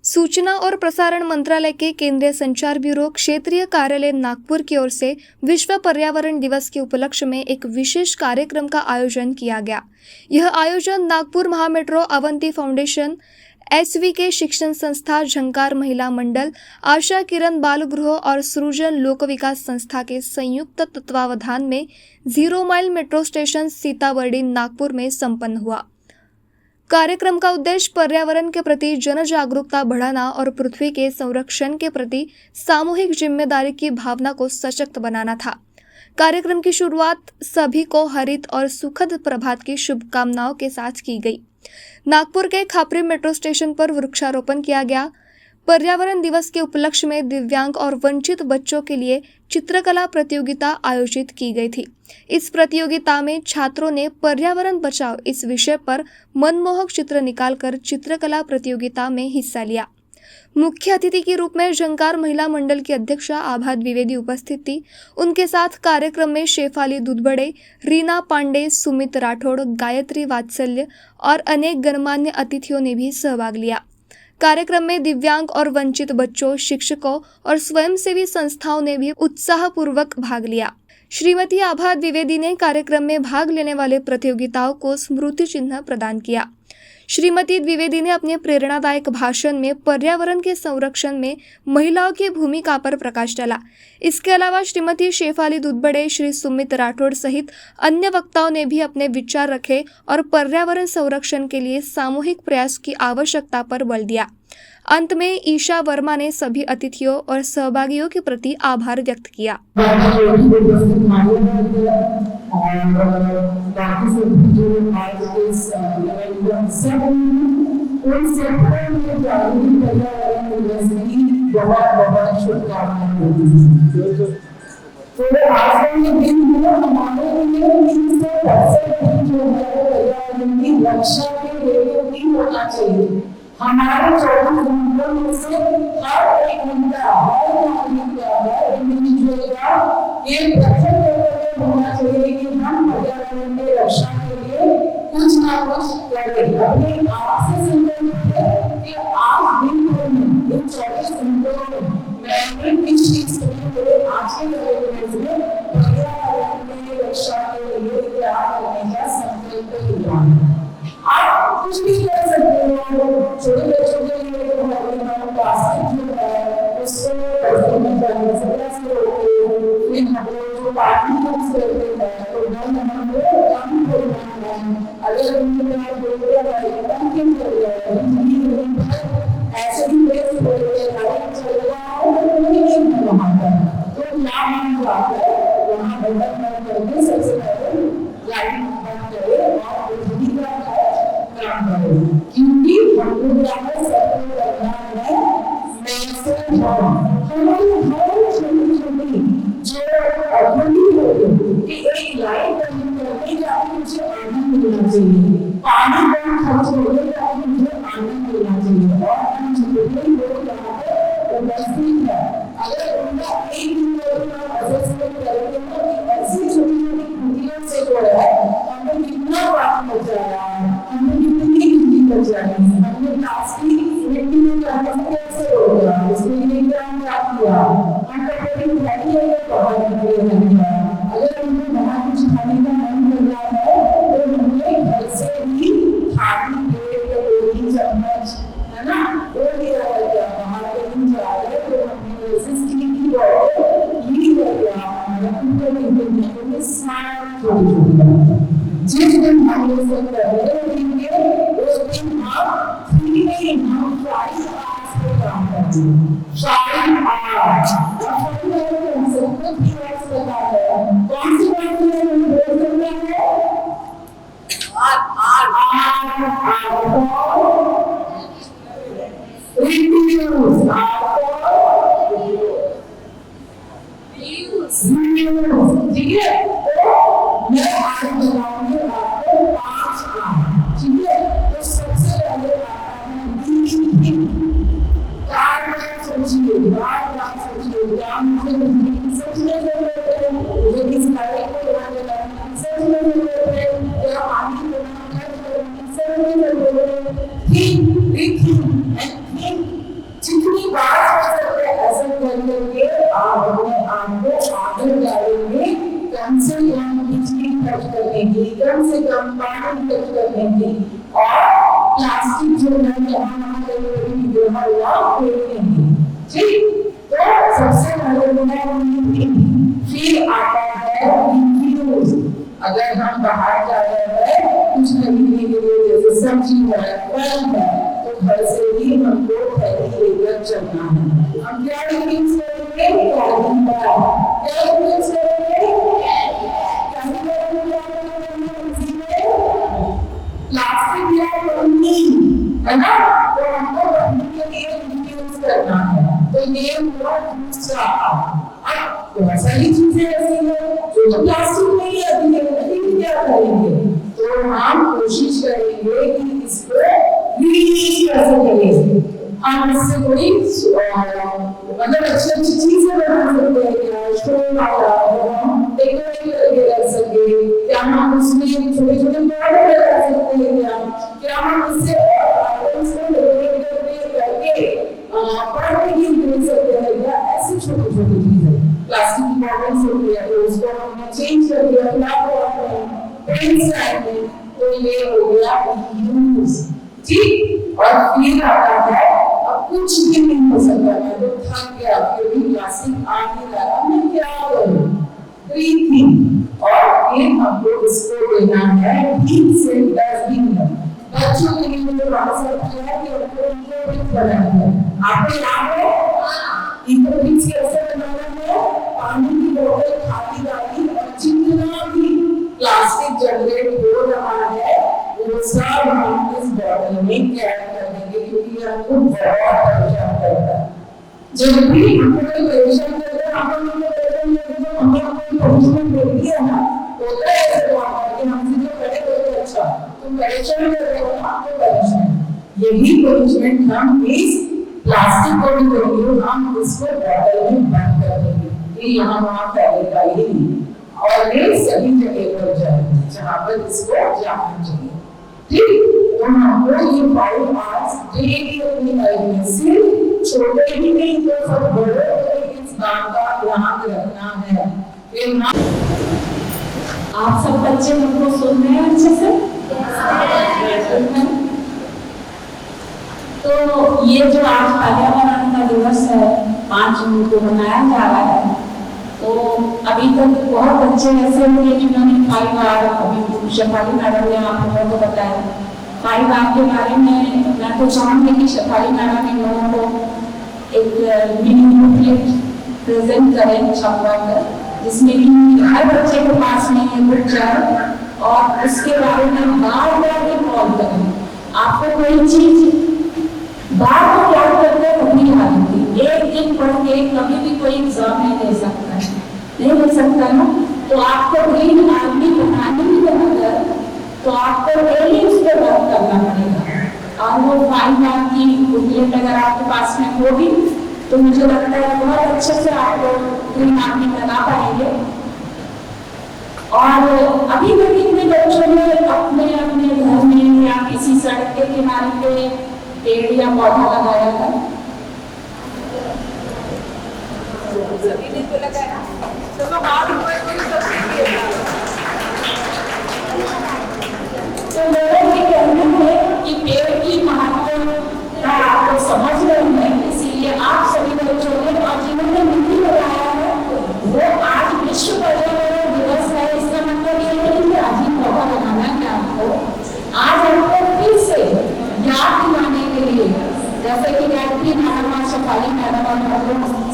सूचना और प्रसारण मंत्रालय के केंद्रीय संचार ब्यूरो क्षेत्रीय कार्यालय नागपुर की ओर से विश्व पर्यावरण दिवस के उपलक्ष्य में एक विशेष कार्यक्रम का आयोजन किया गया। यह आयोजन नागपुर महामेट्रो, अवंती फाउंडेशन, SVK शिक्षण संस्था, झंकार महिला मंडल, आशा किरण बाल गृह और सृजन लोक विकास संस्था के संयुक्त तत्वावधान में 0 mile metro station Sitabuldi Nagpur में संपन्न हुआ। कार्यक्रम का उद्देश्य पर्यावरण के प्रति जन जागरूकता बढ़ाना और पृथ्वी के संरक्षण के प्रति सामूहिक जिम्मेदारी की भावना को सशक्त बनाना था। कार्यक्रम की शुरुआत सभी को हरित और सुखद प्रभात की शुभकामनाओं के साथ की गई। नागपुर के खापरी मेट्रो स्टेशन पर वृक्षारोपण किया गया। पर्यावरण दिवस के उपलक्ष्य में दिव्यांग और वंचित बच्चों के लिए चित्रकला प्रतियोगिता आयोजित की गई थी। इस प्रतियोगिता में छात्रों ने पर्यावरण बचाओ इस विषय पर मनमोहक चित्र निकालकर चित्रकला प्रतियोगिता में हिस्सा लिया। मुख्य अतिथि के रूप में झंकार महिला मंडल की अध्यक्षा आभा द्विवेदी उपस्थित थी। उनके साथ कार्यक्रम में शेफाली दुधबड़े, रीना पांडे, सुमित राठौड़, गायत्री वात्सल्य और अनेक गणमान्य अतिथियों ने भी सहभाग लिया। कार्यक्रम में दिव्यांग और वंचित बच्चों, शिक्षकों और स्वयंसेवी संस्थाओं ने भी उत्साहपूर्वक भाग लिया। श्रीमती आभा द्विवेदी ने कार्यक्रम में भाग लेने वाले प्रतियोगिताओं को स्मृति चिन्ह प्रदान किया। श्रीमती द्विवेदी ने अपने प्रेरणादायक भाषण में पर्यावरण के संरक्षण में महिलाओं की भूमिका पर प्रकाश डाला। इसके अलावा श्रीमती शेफाली दुधबड़े, श्री सुमित राठौड़ सहित अन्य वक्ताओं ने भी अपने विचार रखे और पर्यावरण संरक्षण के लिए सामूहिक प्रयास की आवश्यकता पर बल दिया। अंत में ईशा वर्मा ने सभी अतिथियों और सहभागियों के प्रति आभार व्यक्त किया। हमारे 24 घंटों में से हर एक घंटा, हर नागरिक का, हर इंडिविजुअल का ये प्रथम कर्तव्य होना चाहिए कि हम पर्यावरण की रक्षा के लिए कुछ ना कुछ करें। अपने आप से संकल्प करें कि आज दिन भर में इन 24 घंटों में मैंने किस चीज के लिए आज के कार्यक्रम में पर्यावरण की रक्षा के लिए क्या करने का संकल्प लिया। आप कुछ भी कर सकते हो। छोटे बच्चों के लिए तो हमारे प्लास्टिक जो है उसको में करने से कैसे रोके, फिर हम लोग जो पानी यूज करते हैं तो हम लोग कम करना है। अगर उनके यहाँ बोलते हैं कम क्यों कर रहे हैं, ऐसे ही वेस्ट हो रहे हैं, लाइट चल रहा है तो नहीं है वहाँ पर, तो क्या हम बात है वहाँ बंद करके सबसे पहले लाइट बंद करें और बिजली का क्योंकि हमको सबको करना है। हमारी हर छोटी छोटी जो अधूरी होगी कि एक लाइट बंद करके जाके मुझे आनंद मिलना चाहिए, पानी बंद खर्च होने जाके मुझे आनंद मिलना चाहिए। और हम जितने लोग यहाँ पे उपस्थित है, अगर उनका एक दिन असेसमेंट करेंगे तो ऐसी छोटी छोटी कृतियों से जो है हमें कितना प्राप्त हो जाएगा, हमें कितनी बच जाएगी। हमने प्लास्टिक मिट्टी में जाने से कैसे होगा, इसके लिए क्या हमने किया, हम कभी बैठी है बाहर निकले। अगर हमको बाहर कुछ खाने का मन कर रहा है तो हमने घर से ही खाली प्लेट या रोटी चम्मच है ना वो लिया है। बाहर कहीं जा रहे तो हमने स्टील की बॉटल ली है, हमारा उनको स्मार्ट जिस दिन हम ये सब कर रहे हैं उस दिन आप फ्री में हम प्राइस आर्ट्स पे काम करते हैं। शायद आर्ट हम सबको प्राइस लगा है। कौन सी बात है हम बोल सकते हैं? ठीक है, मैं आज बताऊंगी आपको 5 आर्ट। ठीक है, तो सबसे पहले आता है कार में सोचिए, क्या मुझे सच में जरूरत है, मुझे इस लाइफ को बनाना सच में जरूरत है, क्या आगे बनाना सच में जरूरत है। think and think, जितनी बात हो सकते हैं ऐसा करके आप अपने आप को आगे बढ़ाएंगे। कम से कम बिजली खर्च करने की, कम से कम पानी खर्च करने की, और प्लास्टिक जो है जहाँ फेंकेंगे। ठीक, तो सबसे पहले फिर आता है रिफ्यूज। अगर हम बाहर जा रहे हैं कुछ खरीदने के लिए, जैसे सब्जी है, फल है, तो घर से ही हमको थैली लेकर चलना है। हम क्या यूज करेंगे? क्या यूज करेंगे? प्लास्टिक या पन्नी, है ना? तो हमको पन्नी के लिए यूज करना है। तो ये हुआ दूसरा। अब बहुत सारी चीजें ऐसी हैं जो प्लास्टिक नहीं आती है, लेकिन क्या करेंगे? तो हम कोशिश करेंगे कि इसको रीयूज कैसे करें। हम इससे कोई मतलब अच्छी अच्छी चीजें बना सकते हैं, क्या स्टोव वाला डेकोरेट करके रख सके, क्या हम उसमें छोटे छोटे पौधे लगा सकते हैं, क्या हम इससे डेकोरेट करके पौधे भी दे सकते हैं, या ऐसी छोटी छोटी चीजें। प्लास्टिक की बॉटल्स होती है तो उसको हमने चेंज कर दिया पेंट्स में, तो ये हो गया यूज। ठीक, और फिर आता है अब कुछ भी नहीं हो सकता, मैं तो थक गया क्योंकि प्लास्टिक आ नहीं रहा, मैं क्या करूं? रीथिंक, और फिर हमको इसको देना है ठीक से डस्टबिन में। बच्चों के लिए जो रास्ता है कि उनको इको बनाना है। आपको याद है इको कैसे बनाना है? पानी की बोतल खाली डाली और जितना भी प्लास्टिक जनरेट हो रहा है वो सब हम इस बॉटल में कैद कर देंगे, क्योंकि हमको बहुत परेशान करता है। जब भी हमको कोई परेशान करता है, हमको पनिशमेंट देती है ना, होता है ऐसे कि हमसे जो करे तो अच्छा, तुम परेशान कर रहे हो ना, आपको पनिशमेंट। यही पनिशमेंट हम इस प्लास्टिक को भी करेंगे, हम इसको बॉटल में बंद कर देंगे, ये यहाँ वहाँ फैलेगा ही नहीं, और ये सभी जगह पर जाएगी जहाँ पर इसको जाना चाहिए। ठीक, तो हमको ये 5 आवर्स डेली अपनी लाइफ में सिर्फ छोटे ही नहीं तो सब बड़े इस बात का ध्यान रखना है। आप सब बच्चे हमको सुन रहे हैं अच्छे से? तो ये जो आज पर्यावरण का दिवस है 5 जून को मनाया जा रहा है, तो अभी तक बहुत बच्चे ऐसे होंगे जिन्होंने 5 आर, अभी शेफाली मैडम ने आप लोगों को बताया 5 आर के बारे में। मैं तो चाहूँगी कि शेफाली मैडम इन लोगों को एक मिनी बुकलेट प्रेजेंट करें छपवा कर, जिसमें कि हर बच्चे के पास में ये बुक जाए और उसके बारे में बार बार रिकॉल करें। आपको कोई चीज बार बार याद करके रखनी होगी, एक दिन पढ़ के कभी भी कोई एग्जाम नहीं दे सकता है, नहीं दे सकता ना। तो आपको ग्रीन आर्मी बनानी ही अगर, तो आपको डेली उस पर वर्क करना पड़ेगा। और वो 5 आर की बुकलेट अगर आपके पास में होगी तो मुझे लगता है बहुत अच्छे से आप लोग ग्रीन आर्मी बना पाएंगे। और अभी तक इतने बच्चों ने अपने अपने घर में या किसी सड़क के किनारे पे पेड़ या पौधा लगाया था? सभी ने तो लगाया, तो मेरा ये कहना है कि पेड़ की महत्वता आपको समझ रहे हैं, इसीलिए आप सभी बच्चों ने और जिन्होंने नहीं लगाया है वो आज विश्व पर्यावरण दिवस है, इसका मतलब ये नहीं कि आज ही पौधा लगाना है आपको। आज हमको फिर से याद दिलाने के लिए, जैसे कि गायत्री मैडम और शेफाली मैडम और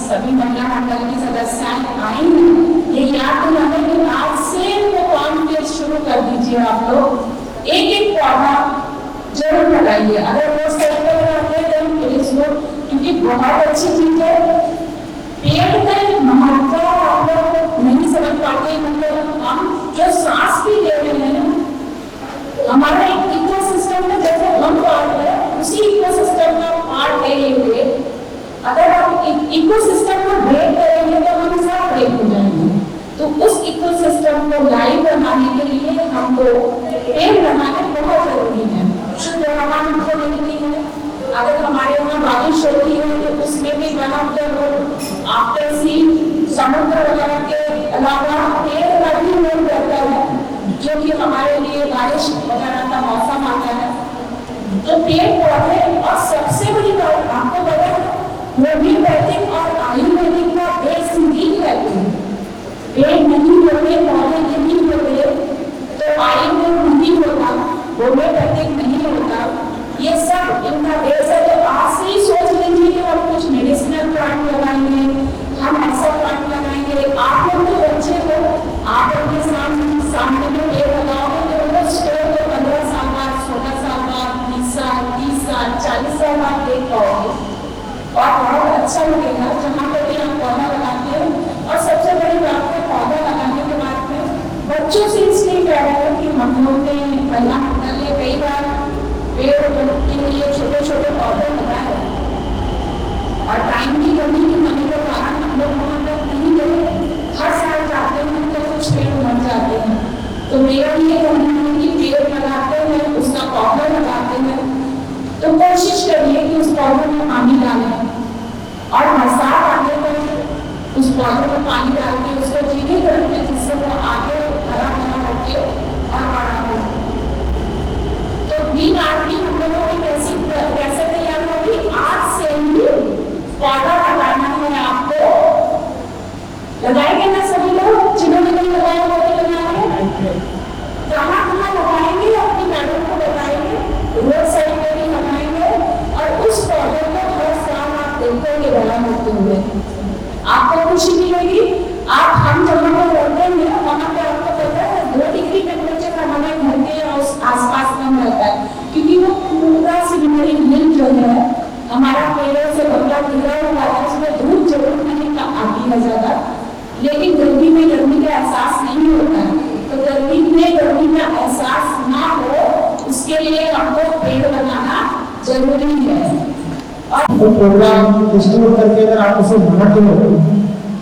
सभी महिला मंडल की सदस्याएं आई हैं, ये याद दिलाने के आज से वो काम फिर शुरू कर दीजिए। आप लोग एक एक पौधा जरूर लगाइए, अगर वो सही लगाते हैं तो प्लीज लो, क्योंकि बहुत अच्छी चीज है। पेड़ का महत्व आप लोग नहीं समझ पाते, मतलब हम जो सांस भी ले रहे हैं हमारे इकोसिस्टम में, जैसे हम पार्ट है उसी इकोसिस्टम का पार्ट ले लेंगे। अगर हम इकोसिस्टम को ब्रेक को लाइव बनाने के लिए हमको पेड़ लगाने बहुत जरूरी है। शुद्ध हवा हमको मिलती है। अगर हमारे वहाँ बारिश होती है तो उसमें भी वन ऑफ द आफ्टर सी समुद्र वगैरह के अलावा पेड़ का भी रोल रहता है, जो कि हमारे लिए बारिश वगैरह का मौसम आता है। तो पेड़ पौधे और सबसे बड़ी बात आपको पता है, होम्योपैथिक और आयुर्वेदिक का बेस ही रहते हैं। पेड़ नहीं होते, पौधे नहीं होते तो आयुर्वेद नहीं होता, होम्योपैथिक नहीं होता। ये सब इनका बेस है। तो आज से ही सोच लीजिए कि हम कुछ मेडिसिनल प्लांट लगाएंगे, हम ऐसा प्लांट लगाएंगे। आप लोग तो बच्चे हो, आप अपने सामने में पेड़ लगाओगे तो वो स्टोर को 15 साल बाद, 16 साल बाद, 20 साल, 30 साल, 40 साल बाद देख पाओगे और बहुत अच्छा लगेगा। जहाँ पर भी हम पौधा लगाते हैं और सबसे बड़ी बात है, पौधा लगाने के बाद में बच्चों से इसलिए कह रहे हैं कि हम लोग ने पहला निकलने कई बार पेड़ के लिए छोटे छोटे पौधे लगाए और टाइम की कमी की होने के कारण हम लोग वहाँ तक नहीं गए। हर साल जाते हैं तो कुछ पेड़ मर जाते हैं। तो मेरा ये कहना है कि पेड़ लगाते हैं, उसका पौधा लगाते हैं तो कोशिश करिए कि उस पौधे में पानी डालें और बरसात आने पर उस पौधे में पानी डाल के उसको धीरे करके, जिससे वो आगे हरा भरा होके और बड़ा हो। तो ग्रीन आर्मी हम लोगों की कैसे तैयार होगी? आज से ही पौधा लगाना है आपको। लगाएंगे ना सभी लोग? जिन्होंने नहीं लगाया वो भी लगाएंगे। कहाँ कहाँ लगाएंगे? अपनी मैडम को बताएंगे, रोड साइड में भी लगाएंगे और उस पौधे को हर साल आप देखोगे बड़ा होते हुए, आपको खुशी मिलेगी। आप हम जब लोग रहते हैं वहाँ पे आपको पता है 2 डिग्री टेम्परेचर का हमारे घर के आसपास कम रहता है, क्योंकि वो पूरा सिग्नल हिल जो है हमारा पेड़ों से बदला गिरा हुआ है, उसमें धूप जरूर नहीं आती है ज्यादा, लेकिन गर्मी में गर्मी का एहसास नहीं होता है। तो गर्मी में गर्मी का एहसास ना हो, उसके लिए हमको पेड़ लगाना जरूरी है। और प्रोग्राम डिस्ट्रीब्यूट करके अगर आप उसे बनाते हो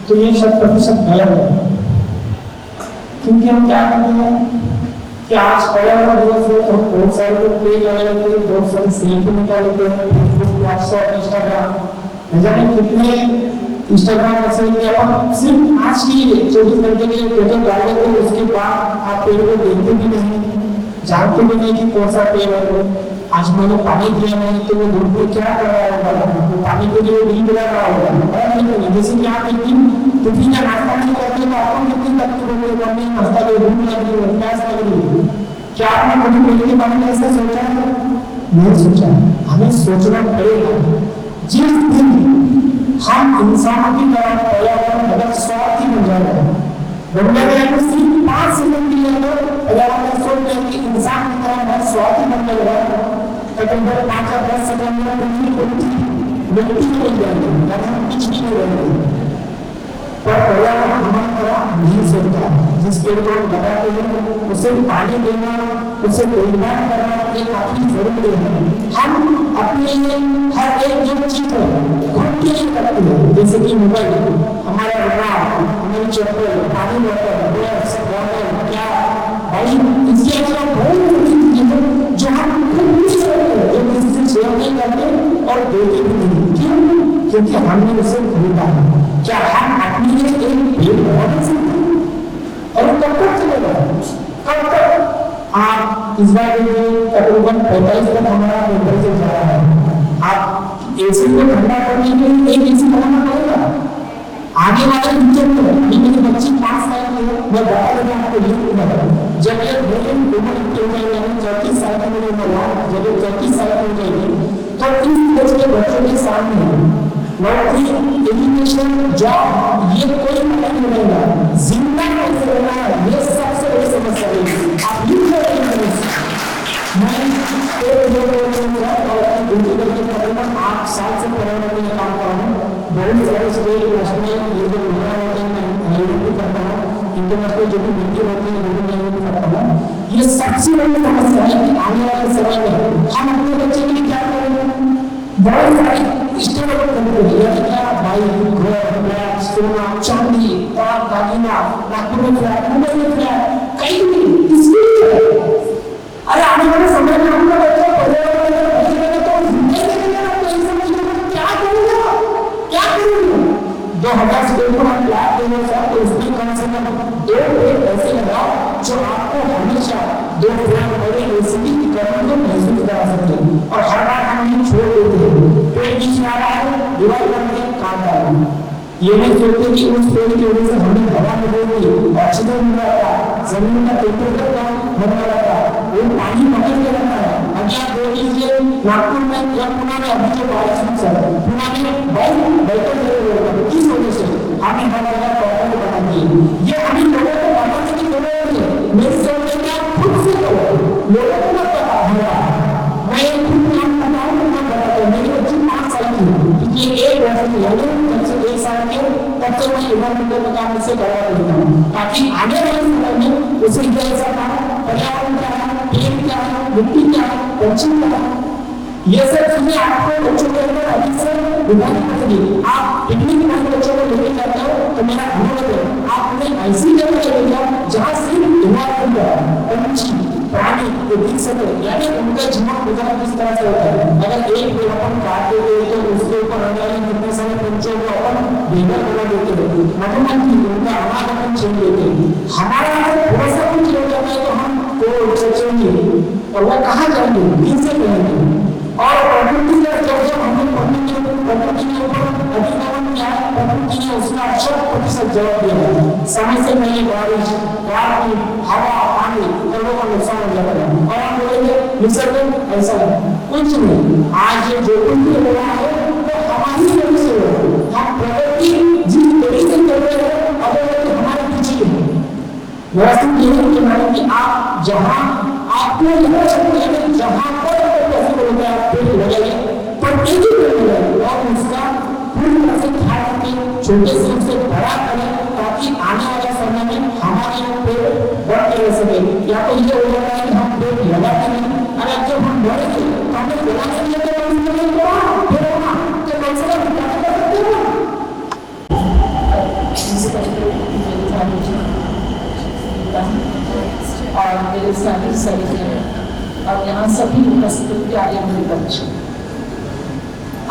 तो ये 100% गलत है। क्योंकि हम क्या करते हैं कि आज पर्यावरण दिवस है तो बहुत सारे लोग पेड़ लगा लेते हैं, बहुत सारे सेल्फी निकाल लेते हैं, फेसबुक, व्हाट्सएप, इंस्टाग्राम, न जाने कितने इंस्टाग्राम ऐसे कि आप सिर्फ आज की 24 घंटे के लिए फोटो डाल देते हैं, उसके बाद आप पेड़ को देखते भी नहीं, जानते भी नहीं कि कौन सा पेड़ है। आज मैंने पानी दिया नहीं तो वो धूप में क्या कर रहा होगा, तो पानी के लिए नहीं मिला रहा होगा। जैसे कि आप एक दिन टिफिन या नाश्ता नहीं करते तो आपको कितनी तकलीफ होगी, मम्मी नाश्ता के भूख लग रही है, प्यास लग रही है। क्या आपने कभी पेड़ के बारे में ऐसा सोचा है? नहीं सोचा। हमें सोचना पड़ेगा। जिस दिन हम इंसानों की तरह पर्यावरण अगर स्वार्थी बन जाएगा, सिर्फ 5 सेकंड के लिए अगर हम सोच रहे कि इंसान की तरह मैं स्वार्थी बन जाएगा तो करीब 5 या 10 सेकंड में मिट्टी मिल जाएगी, हम कुछ भी नहीं रहेंगे। पर पर्यावरण हमारी तरह नहीं सोचता। जिस पेड़ को लगाते हैं उसे पानी देना, उसे देखभाल करना ये काफी जरूरी है। हम अपने हर एक जो चीज है खुद के लिए करते हैं, जैसे कि मोबाइल, हमारा रुमाल, हमारी चप्पल, पानी बोतल, क्या भाई, इसके अलावा बहुत सारी चीजें जो हम खुद भी करते हैं, जो किसी से शेयर नहीं करते और देते भी नहीं। क्यों? क्योंकि हमने उसे खरीदा है। क्या हम अपनी लिए एक पेड़ लगा सकते हैं? और कब तक चलेगा? कब तक? आप इस बार तकरीबन 45 तक हमारा टेम्परेचर जा रहा है। आप एसी को ठंडा करने के लिए एक एसी लगाना पड़ेगा। आगे वाले फ्यूचर में अभी मेरे बच्चे 5 साल के हैं, मैं बता देता आपको ये जब ये ब्रेन उम्र की हो जाएगी, 34 साल की मेरी उम्र है, जब ये 34 साल की हो जाएगी तो इस एज के बच्चों के सामने नौकरी, एजुकेशन, जॉब ये कोई नहीं मिलेगा। जिंदा कैसे रहना है ये सबसे बड़ी समस्या है। आप लिख रहे हैं मैं एक तकरीबन 8 साल से पर्यावरण में काम कर रहा हूँ। बहुत सारे स्टेट नेशनल ये जो प्रोग्राम होते हैं मैं भी करता हूँ, इंटरनेशनल जो भी मीटिंग होती है वो भी मैं करता हूँ। ये सबसे बड़ी समस्या है कि आने वाले समय में हम अपने बच्चे के लिए क्या करेंगे? बहुत सारी स्टेट भाई, सोना, चांदी, दागिना, नागपुर में फ्लैट, मुंबई में फ्लैट, आने वाले समय में आपका बच्चा पर्यावरण में बचेगा तो क्या करेगा, क्या करेगा? 2000 स्कूल को हम लैब देंगे सर, तो उसमें कम से कम 2 पेड़ ऐसे लगाओ जो आपको हमेशा 2 पेड़ बड़े ऐसी की गर्मी को महसूस करा सकते हैं। और हर बार हम ये छोड़ देते हैं, पेड़ बीच में आ रहा है, दीवार करके काट रहा है। ये नहीं सोचते कि उस पेड़ की वजह से हमें हवा मिलेगी, ऑक्सीजन मिल रहा है, जमीन का टेम्परेचर कम होने लगा है, वो पानी पकड़ के रखा है। अभी आप देख लीजिए नागपुर में या पुणे में अभी जो बारिश हुई सर, पुणे में बहुत बेहतर जरूर होगा। किस वजह से? हमें हर जगह प्रॉपर्टी बना दी। ये अभी लोगों को बताने की जरूरत है। मेरी सोच है कि आप खुद से करो, लोगों को मत पता होगा। मैं खुद नाम बताऊँ तो मैं बताता हूँ, मेरी बच्ची 5 साल की है, क्योंकि 1 वर्ष की है, जब से 1 साल के तब से मैं इन्वायरमेंटल का काम से करवा देता हूँ, ताकि आने वाले समय में उसे कैसा था, पर्यावरण क्या है, पेड़ क्या है, मिट्टी क्या है, पंछी क्या है, ये सब चीजें आपको बच्चों के अंदर अभी से दिखानी पड़ेगी। आप पिकनिक में बच्चों को लेके जाते हो तो मेरा अनुरोध है, आप उन्हें ऐसी जगह चले जाओ जहाँ सिर्फ इन्वायरमेंट है, पंछी प्राणी को देख सके, यानी उनका जीवन गुजारा किस तरह से होता है। अगर एक पेड़ अपन काट देते हैं तो उसके ऊपर आने वाले कितने सारे पंछियों को अपन बेघर बना देते हैं, मधुमक्खी उनका आवाज अपन छीन लेते हैं। हमारा थोड़ा सा कुछ हो जाता है तो हम को सोचेंगे और वो कहाँ जाएंगे, किनसे कहेंगे? और प्रकृति का जब हमने प्रकृति के ऊपर अधिकरण किया, प्रकृति ने उसका 100% जवाब दिया है। समय से पहले बारिश, हवा, पानी दोनों का नुकसान हो जाता है। और हम बोलेंगे निसर्ग ऐसा है, कुछ नहीं। आज जो कुछ भी हो रहा है वो हमारी वजह से हो रहा है। हम प्रकृति जिस तरीके से कर रहे हैं अगर हमारे पीछे है। व्यवस्थित ये है कि आप जहाँ आपको लगा सकते हैं, जहाँ पर आप पेड़ लगाइए, पर एक ही पेड़ लगाइए और उसका पूरी तरह से ख्याल रखें, छोटे से उसे बड़ा करें, ताकि आने वाले समय में हमारे पेड़ बढ़ते रह सके। या तो ये हो जाता है कि हम पेड़ लगाते नहीं, अगर जब हम बढ़ेंगे तो हमें लगाने के लिए तो फिर होना तो कम से कम क्या कर सकते हो। और मेरे साथी सही और यहाँ सभी उपस्थित प्यारे मेरे बच्चे,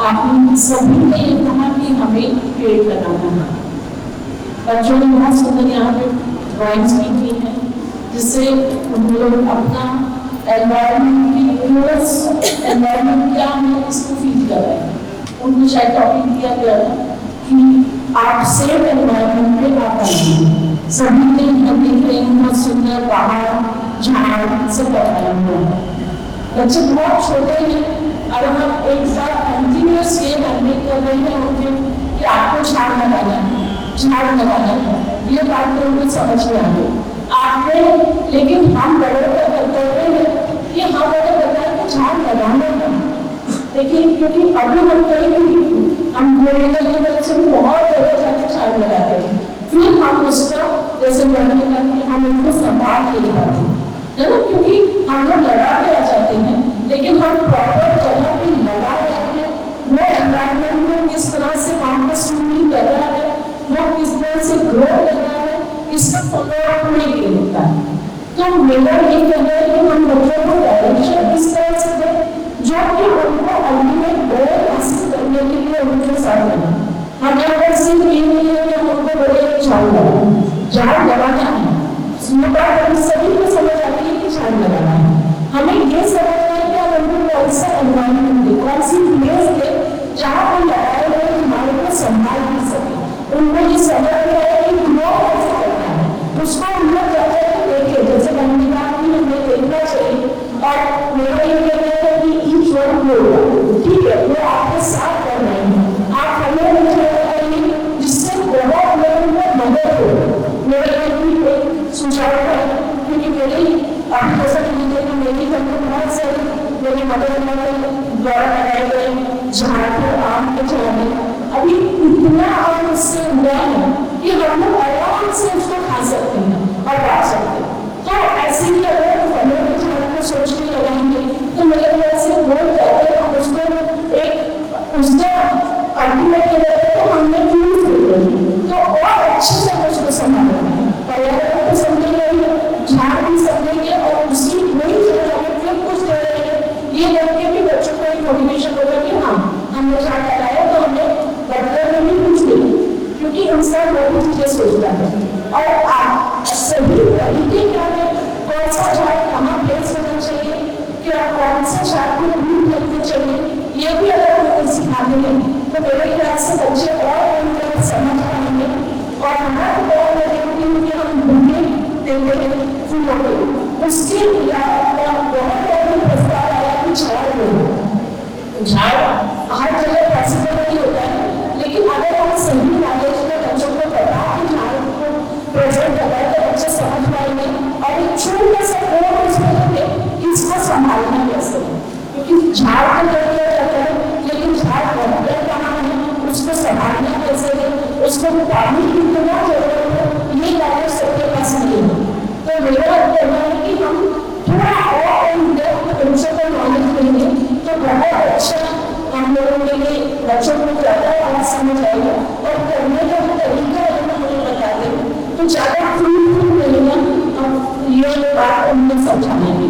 आपने सभी ने ये कहा कि हमें पेड़ लगाना है। बच्चों ने बहुत सुंदर यहाँ पे ड्राइंग्स भी की है, जिससे उन लोग अपना एनवायरनमेंट क्या है इसको फील कर रहे हैं। उनको शायद टॉपिक दिया गया था कि आप सेफ एनवायरनमेंट में आप आइए। सभी ने यहाँ देख रहे हैं बहुत सुंदर पहाड़, झाड़ सब बनाया हुआ है। बच्चे बहुत छोटे हैं, अगर हम एक साथ कंटिन्यूअस ये लर्निंग कर रहे हैं उनके कि आपको झाड़ लगाना है, ये बात तो उनको समझ में आ गई आपने। लेकिन हम बड़े करते हैं कि हम बड़े बताएं कि झाड़ लगाना है, लेकिन क्योंकि अभी हम कहीं हम मेरे बच्चे बहुत बड़े जाकर झाड़ लगाते हैं, फिर हम उसका जैसे बढ़ने करके हम उनको संभाल के लगाते हैं, है ना? क्योंकि हम लोग लगा के आ जाते हैं, लेकिन हम प्रॉपर जगह पे लगा रहे हैं, वो एनवायरनमेंट में किस तरह से काम को स्टूडिंग कर रहा है, वो किस तरह से ग्रो कर रहा है, इसका फॉलो अप नहीं होता है। तो मेरा ये कहना है कि हम बच्चों को डायरेक्शन इस तरह से दें जो कि उनको अल्टीमेट गोल हासिल करने के लिए उनके साथ लगे। हमें अगर सिर्फ ये नहीं है कि हम उनको बड़े झाड़ लगाना है, सभी को समझ आती है कि झाड़ लगाना है। हमें ये समझना है कि हम उनको कौन सा एनवायरनमेंट दे, कौन सी प्लेस दे जहाँ पर लगाए हुए हमारे को संभाल भी सके। उनको ये समझ में है कि ग्रो कैसे करना है, उसको हम लोग कहते हैं देखिए, जैसे मैंने कहा कि हमें देखना चाहिए। और मेरा ये कहना है कि ईच वन ग्रो, ठीक है, वो आपके साथ कर रहे हैं, आप हमें जिससे बहुत लोगों को मदद हो। मेरा सुझाव है क्योंकि मेरी आप जैसा कीजिए कि मेरी कंपनी बहुत सारी मेरी मदद द्वारा लगाए गए झाड़ के आम के झाड़े अभी इतना और उससे हुआ है कि हम लोग आराम से उसको खा सकते हैं और बांट सकते हैं। तो ऐसे ही अगर फलों के झाड़ को सोच के लगाएंगे तो मेरे ख्याल से बहुत ज़्यादा हम उसको एक उसका अल्टीमेट के लिए तो हमने यूज कर लिया तो और अच्छे से उसको संभालना है। पर्यावरण को समझेंगे, झाड़ भी समझेंगे और उसी वही जगह फिर इंसान वो भी चीजें सोचता है। और आप सही तरीके क्या है, कौन सा झाड़ कहाँ प्लेस होना चाहिए, क्या कौन सा झाड़ को रूट करना चाहिए, ये भी अगर हम सिखाते हैं तो मेरे ख्याल से बच्चे और उनका समझ पाएंगे। और हमारे दौर में हम घूमने देते हैं फूलों को, उसके अलावा बहुत प्रस्ताव आया कि झाड़ हर जगह पॉसिबल नहीं होता है, लेकिन अगर हम सही नॉलेज में बच्चों को बता कि झाड़ को प्रेजेंट करना है तो बच्चे समझ पाएंगे। और एक छोटा सा कोड उसमें देंगे कि इसको संभालना कैसे है, क्योंकि झाड़ तो कर दिया जाता है लेकिन झाड़ बढ़ता कहाँ है, उसको संभालना कैसे है, उसको पानी की कितना जरूरत है, ये नॉलेज सबके पास नहीं है। तो मेरा कहना है कि हम थोड़ा और बच्चों को नॉलेज देंगे तो बहुत अच्छा हम लोगों के लिए बच्चों को ज़्यादा बात समझ आएगा और करने का तरीका हमें बता दें तो ज़्यादा फ्रूटफुल मिलेगा। हम ये बात उन्हें समझाएंगे।